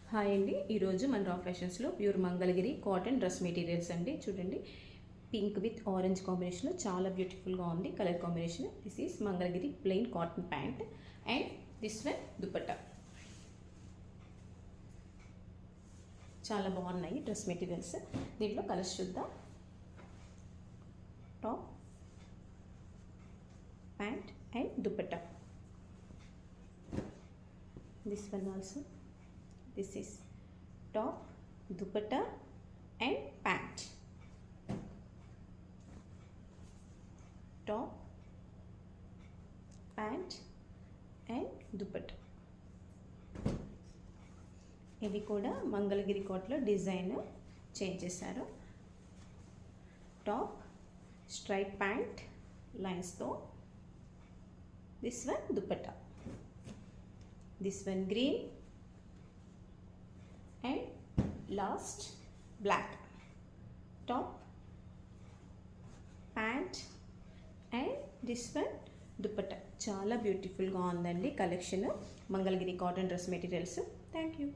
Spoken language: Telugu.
హాయ్ అండి, ఈరోజు మన రా ఫ్యాషన్స్లో pure Mangalagiri cotton dress materials అండి. చూడండి, పింక్ విత్ ఆరెంజ్ కాంబినేషన్లో చాలా బ్యూటిఫుల్గా ఉంది colour combination. This is Mangalagiri plain cotton pant and this one dupatta. చాలా బాగున్నాయి డ్రెస్ మెటీరియల్స్. దీంట్లో కలర్స్ చూద్దాం. Top, pant and dupatta. This one also. This is top, dupatta and pant. Top, pant and dupatta. ఇది కూడా మంగళగిరి కోట్లో డిజైన్ చేంజ్ చేశారు. టాప్ స్ట్రైప్ ప్యాంట్ లైన్స్తో. This one dupatta. This one green and last black. Top, pant and this one dupatta. చాలా బ్యూటిఫుల్గా ఉందండి collection Mangalagiri cotton dress materials. Thank you.